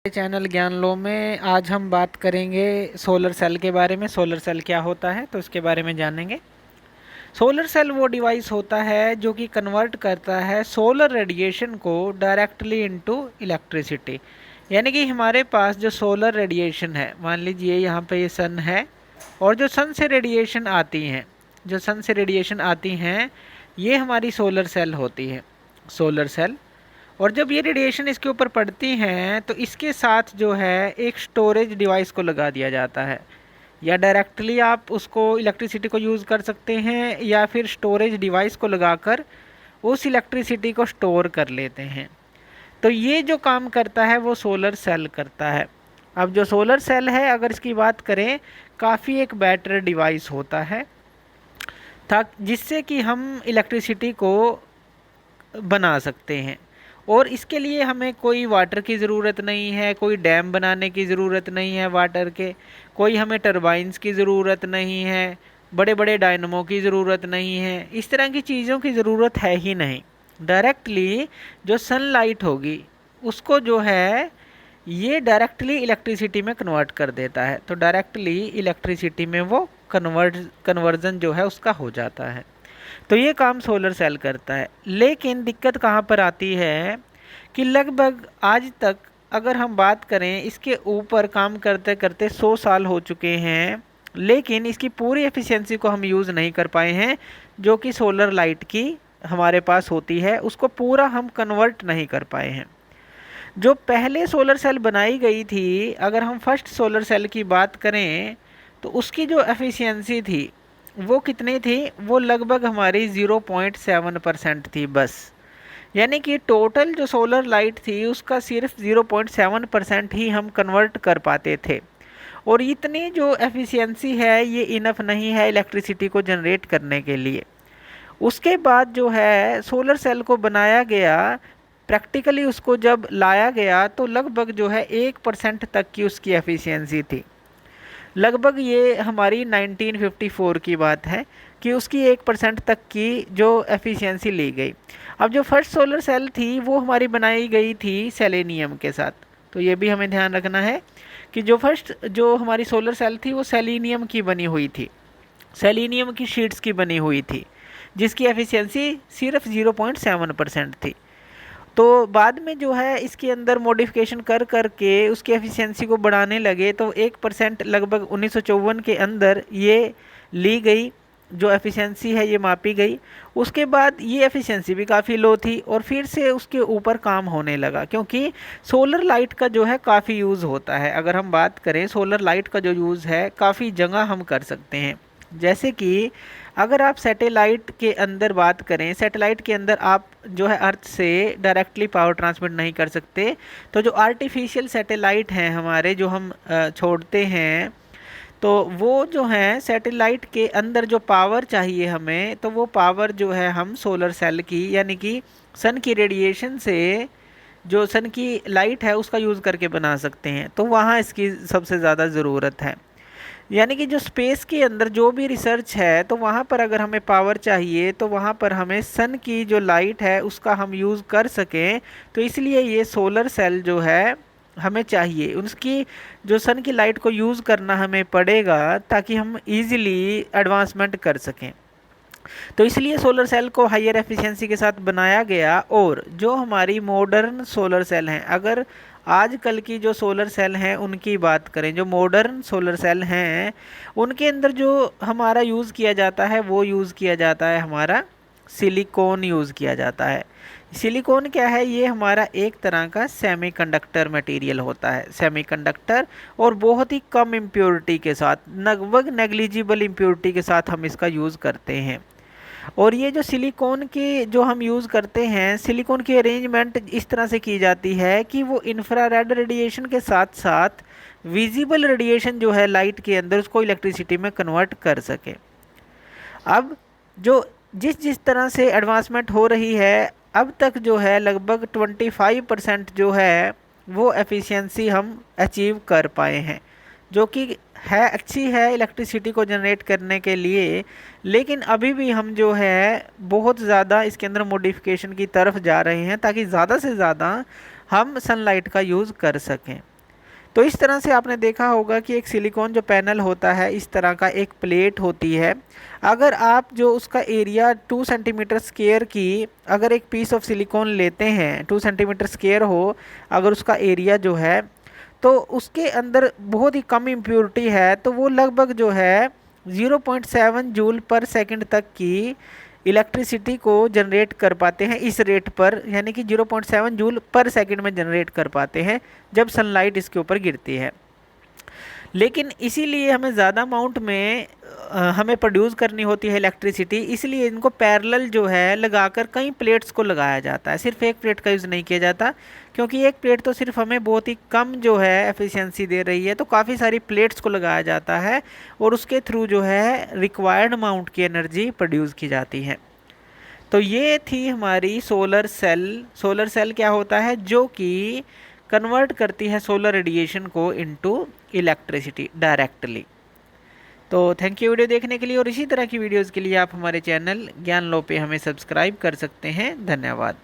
Channel ज्ञान लो में आज हम बात करेंगे सोलर सेल के बारे में। सोलर सेल क्या होता है तो इसके बारे में जानेंगे। सोलर सेल वो डिवाइस होता है जो कि कन्वर्ट करता है सोलर रेडिएशन को डायरेक्टली इनटू इलेक्ट्रिसिटी। यानी कि हमारे पास जो सोलर रेडिएशन है, मान लीजिए यहाँ पे ये सन है और जो सन से रेडिएशन आती हैं, ये हमारी सोलर सेल होती है, सोलर सेल। और जब ये रेडिएशन इसके ऊपर पड़ती हैं तो इसके साथ जो है एक स्टोरेज डिवाइस को लगा दिया जाता है, या डायरेक्टली आप उसको इलेक्ट्रिसिटी को यूज़ कर सकते हैं या फिर स्टोरेज डिवाइस को लगाकर उस इलेक्ट्रिसिटी को स्टोर कर लेते हैं। तो ये जो काम करता है वो सोलर सेल करता है। अब जो सोलर सेल है, अगर इसकी बात करें, काफ़ी एक बेटर डिवाइस होता है जिससे कि हम इलेक्ट्रिसिटी को बना सकते हैं। और इसके लिए हमें कोई वाटर की ज़रूरत नहीं है, कोई डैम बनाने की ज़रूरत नहीं है वाटर के, कोई हमें टरबाइंस की ज़रूरत नहीं है, बड़े बड़े डायनमो की ज़रूरत नहीं है, इस तरह की चीज़ों की ज़रूरत है ही नहीं। डायरेक्टली जो सनलाइट होगी उसको जो है ये डायरेक्टली इलेक्ट्रिसिटी में कन्वर्ट कर देता है। तो डायरेक्टली इलेक्ट्रिसिटी में वो कन्वर्जन जो है उसका हो जाता है। तो ये काम सोलर सेल करता है। लेकिन दिक्कत कहाँ पर आती है कि लगभग आज तक अगर हम बात करें, इसके ऊपर काम करते करते 100 साल हो चुके हैं, लेकिन इसकी पूरी एफिशिएंसी को हम यूज़ नहीं कर पाए हैं। जो कि सोलर लाइट की हमारे पास होती है उसको पूरा हम कन्वर्ट नहीं कर पाए हैं। जो पहले सोलर सेल बनाई गई थी, अगर हम फर्स्ट सोलर सेल की बात करें तो उसकी जो एफिशिएंसी थी वो कितनी थी, वो लगभग हमारी 0.7% थी बस। यानी कि टोटल जो सोलर लाइट थी उसका सिर्फ 0.7% ही हम कन्वर्ट कर पाते थे। और इतनी जो एफिशिएंसी है ये इनफ नहीं है इलेक्ट्रिसिटी को जनरेट करने के लिए। उसके बाद जो है सोलर सेल को बनाया गया, प्रैक्टिकली उसको जब लाया गया तो लगभग जो है 1% तक की उसकी एफिशिएंसी थी। लगभग ये हमारी 1954 की बात है कि उसकी 1% तक की जो एफिशिएंसी ली गई। अब जो फर्स्ट सोलर सेल थी वो हमारी बनाई गई थी सेलेनियम के साथ। तो ये भी हमें ध्यान रखना है कि जो हमारी सोलर सेल थी वो सेलेनियम की बनी हुई थी, सेलेनियम की शीट्स की बनी हुई थी, जिसकी एफिशिएंसी सिर्फ 0.7% थी। तो बाद में जो है इसके अंदर मॉडिफिकेशन कर कर के उसकी एफिशिएंसी को बढ़ाने लगे, तो 1% लगभग 1954 के अंदर ये ली गई, जो एफिशिएंसी है ये मापी गई। उसके बाद ये एफिशिएंसी भी काफ़ी लो थी और फिर से उसके ऊपर काम होने लगा, क्योंकि सोलर लाइट का जो है काफ़ी यूज़ होता है। अगर हम बात करें सोलर लाइट का जो यूज़ है काफ़ी जगह हम कर सकते हैं। जैसे कि अगर आप सैटेलाइट के अंदर बात करें, सैटेलाइट के अंदर आप जो है अर्थ से डायरेक्टली पावर ट्रांसमिट नहीं कर सकते, तो जो आर्टिफिशियल सैटेलाइट हैं हमारे जो हम छोड़ते हैं, तो वो जो है सैटेलाइट के अंदर जो पावर चाहिए हमें, तो वो पावर जो है हम सोलर सेल की, यानी कि सन की रेडिएशन से जो सन की लाइट है उसका यूज़ करके बना सकते हैं। तो वहाँ इसकी सबसे ज़्यादा ज़रूरत है। यानी कि जो स्पेस के अंदर जो भी रिसर्च है, तो वहाँ पर अगर हमें पावर चाहिए तो वहाँ पर हमें सन की जो लाइट है उसका हम यूज़ कर सकें। तो इसलिए ये सोलर सेल जो है हमें चाहिए, उसकी जो सन की लाइट को यूज़ करना हमें पड़ेगा ताकि हम इजीली एडवांसमेंट कर सकें। तो इसलिए सोलर सेल को हायर एफिशिएंसी के साथ बनाया गया। और जो हमारी मॉडर्न सोलर सेल हैं, अगर आजकल की जो सोलर सेल हैं उनकी बात करें, जो मॉडर्न सोलर सेल हैं उनके अंदर जो हमारा यूज़ किया जाता है वो यूज़ किया जाता है हमारा सिलिकॉन यूज़ किया जाता है। सिलिकॉन क्या है, ये हमारा एक तरह का सेमीकंडक्टर मटेरियल होता है, सेमीकंडक्टर, और बहुत ही कम इम्प्योरिटी के साथ, लगभग नेग्लिजिबल इम्प्योरिटी के साथ हम इसका यूज़ करते हैं। और ये जो सिलिकॉन की जो हम यूज़ करते हैं, सिलिकॉन की अरेंजमेंट इस तरह से की जाती है कि वो इंफ्रारेड रेडिएशन के साथ साथ विजिबल रेडिएशन जो है लाइट के अंदर उसको इलेक्ट्रिसिटी में कन्वर्ट कर सके। अब जो जिस तरह से एडवांसमेंट हो रही है, अब तक जो है लगभग 25% जो है वो एफिशिएंसी हम अचीव कर पाए हैं, जो कि है अच्छी है इलेक्ट्रिसिटी को जनरेट करने के लिए। लेकिन अभी भी हम जो है बहुत ज़्यादा इसके अंदर मॉडिफिकेशन की तरफ जा रहे हैं ताकि ज़्यादा से ज़्यादा हम सनलाइट का यूज़ कर सकें। तो इस तरह से आपने देखा होगा कि एक सिलिकॉन जो पैनल होता है इस तरह का एक प्लेट होती है। अगर आप जो उसका एरिया 2 सेंटीमीटर स्क्वायर की अगर एक पीस ऑफ सिलिकॉन लेते हैं, 2 सेंटीमीटर स्क्वायर हो अगर उसका एरिया जो है, तो उसके अंदर बहुत ही कम इम्प्योरिटी है, तो वो लगभग जो है 0.7 जूल पर सेकंड तक की इलेक्ट्रिसिटी को जनरेट कर पाते हैं इस रेट पर, यानी कि 0.7 जूल पर सेकंड में जनरेट कर पाते हैं जब सनलाइट इसके ऊपर गिरती है। लेकिन इसीलिए हमें ज़्यादा अमाउंट में हमें प्रोड्यूस करनी होती है इलेक्ट्रिसिटी, इसलिए इनको पैरेलल जो है लगाकर कई प्लेट्स को लगाया जाता है, सिर्फ एक प्लेट का यूज़ नहीं किया जाता, क्योंकि एक प्लेट तो सिर्फ हमें बहुत ही कम जो है एफिशिएंसी दे रही है, तो काफ़ी सारी प्लेट्स को लगाया जाता है और उसके थ्रू जो है रिक्वायर्ड अमाउंट की एनर्जी प्रोड्यूस की जाती है। तो ये थी हमारी सोलर सेल। सोलर सेल क्या होता है? जो कि कन्वर्ट करती है सोलर रेडिएशन को इनटू इलेक्ट्रिसिटी डायरेक्टली। तो थैंक यू वीडियो देखने के लिए, और इसी तरह की वीडियोस के लिए आप हमारे चैनल ज्ञान लो पे हमें सब्सक्राइब कर सकते हैं। धन्यवाद।